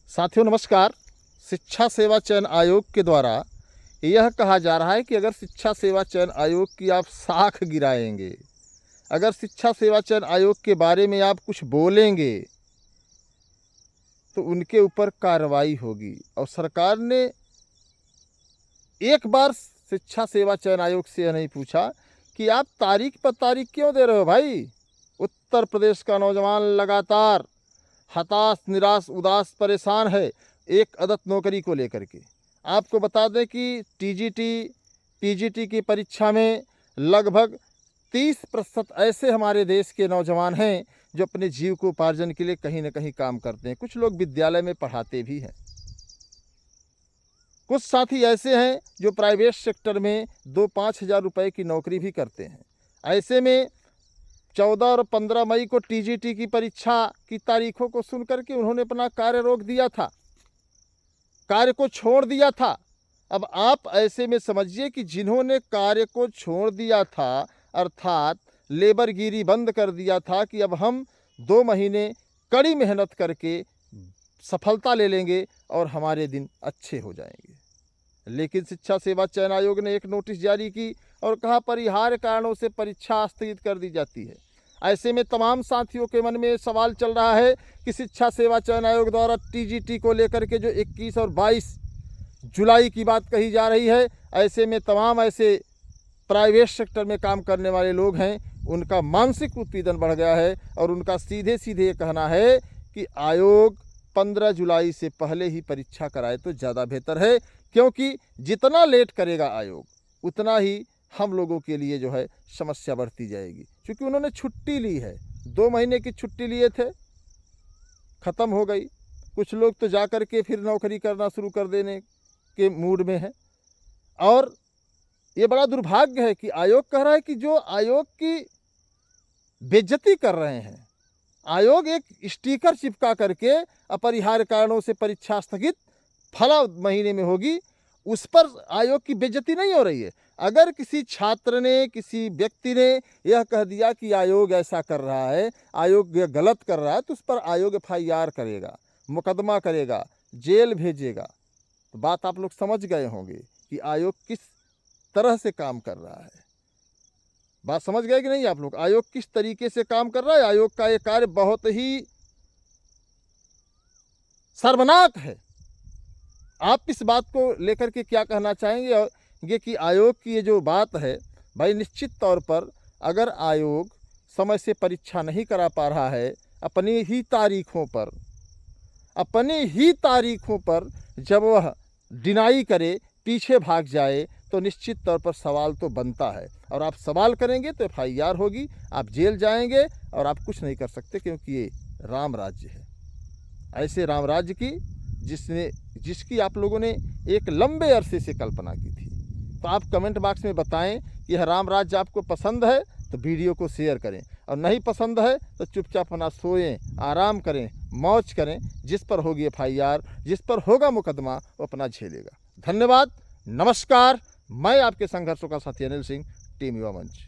साथियों नमस्कार। शिक्षा सेवा चयन आयोग के द्वारा यह कहा जा रहा है कि अगर शिक्षा सेवा चयन आयोग की आप साख गिराएंगे, अगर शिक्षा सेवा चयन आयोग के बारे में आप कुछ बोलेंगे तो उनके ऊपर कार्रवाई होगी। और सरकार ने एक बार शिक्षा सेवा चयन आयोग से यह नहीं पूछा कि आप तारीख पर तारीख क्यों दे रहे हो भाई। उत्तर प्रदेश का नौजवान लगातार हताश, निराश, उदास, परेशान है एक अदद नौकरी को लेकर के। आपको बता दें कि टीजीटी, पीजीटी की परीक्षा में लगभग 30% ऐसे हमारे देश के नौजवान हैं जो अपने जीविकोपार्जन के लिए कहीं न कहीं काम करते हैं। कुछ लोग विद्यालय में पढ़ाते भी हैं, कुछ साथी ऐसे हैं जो प्राइवेट सेक्टर में 2-5 हज़ार रुपये की नौकरी भी करते हैं। ऐसे में 14 और 15 मई को टीजीटी की परीक्षा की तारीखों को सुनकर के उन्होंने अपना कार्य रोक दिया था, कार्य को छोड़ दिया था। अब आप ऐसे में समझिए कि जिन्होंने कार्य को छोड़ दिया था, अर्थात लेबरगिरी बंद कर दिया था कि अब हम 2 महीने कड़ी मेहनत करके सफलता ले लेंगे और हमारे दिन अच्छे हो जाएंगे। लेकिन शिक्षा सेवा चयन आयोग ने एक नोटिस जारी की और कहा परिहार्य कारणों से परीक्षा स्थगित कर दी जाती है। ऐसे में तमाम साथियों के मन में सवाल चल रहा है कि शिक्षा सेवा चयन आयोग द्वारा टीजीटी को लेकर के जो 21 और 22 जुलाई की बात कही जा रही है, ऐसे में तमाम ऐसे प्राइवेट सेक्टर में काम करने वाले लोग हैं, उनका मानसिक उत्पीड़न बढ़ गया है और उनका सीधे सीधे ये कहना है कि आयोग 15 जुलाई से पहले ही परीक्षा कराए तो ज़्यादा बेहतर है, क्योंकि जितना लेट करेगा आयोग उतना ही हम लोगों के लिए जो है समस्या बढ़ती जाएगी। क्योंकि उन्होंने छुट्टी ली है, 2 महीने की छुट्टी लिए थे, ख़त्म हो गई। कुछ लोग तो जा कर के फिर नौकरी करना शुरू कर देने के मूड में है। और ये बड़ा दुर्भाग्य है कि आयोग कह रहा है कि जो आयोग की बेइज्जती कर रहे हैं, आयोग एक स्टिकर चिपका करके अपरिहार्य कारणों से परीक्षा स्थगित फला महीने में होगी, उस पर आयोग की बेइज्जती नहीं हो रही है। अगर किसी छात्र ने, किसी व्यक्ति ने यह कह दिया कि आयोग ऐसा कर रहा है, आयोग यह गलत कर रहा है, तो उस पर आयोग FIR करेगा, मुकदमा करेगा, जेल भेजेगा। तो बात आप लोग समझ गए होंगे कि आयोग किस तरह से काम कर रहा है। बात समझ गए कि नहीं आप लोग? आयोग किस तरीके से काम कर रहा है। आयोग का ये कार्य बहुत ही शर्मनाक है। आप इस बात को लेकर के क्या कहना चाहेंगे? और ये कि आयोग की ये जो बात है भाई, निश्चित तौर पर अगर आयोग समय से परीक्षा नहीं करा पा रहा है, अपनी ही तारीखों पर जब वह डिनाई करे, पीछे भाग जाए, तो निश्चित तौर पर सवाल तो बनता है। और आप सवाल करेंगे तो FIR होगी, आप जेल जाएंगे और आप कुछ नहीं कर सकते, क्योंकि ये राम राज्य है। ऐसे राम राज्य की जिसकी आप लोगों ने एक लंबे अरसे से कल्पना की थी। तो आप कमेंट बॉक्स में बताएं कि यह राम राज्य आपको पसंद है तो वीडियो को शेयर करें, और नहीं पसंद है तो चुपचाप अपना सोएं, आराम करें, मौज करें। जिस पर होगी FIR, जिस पर होगा मुकदमा, वो अपना झेलेगा। धन्यवाद, नमस्कार। मैं आपके संघर्षों का साथी अनिल सिंह, टीम युवा मंच।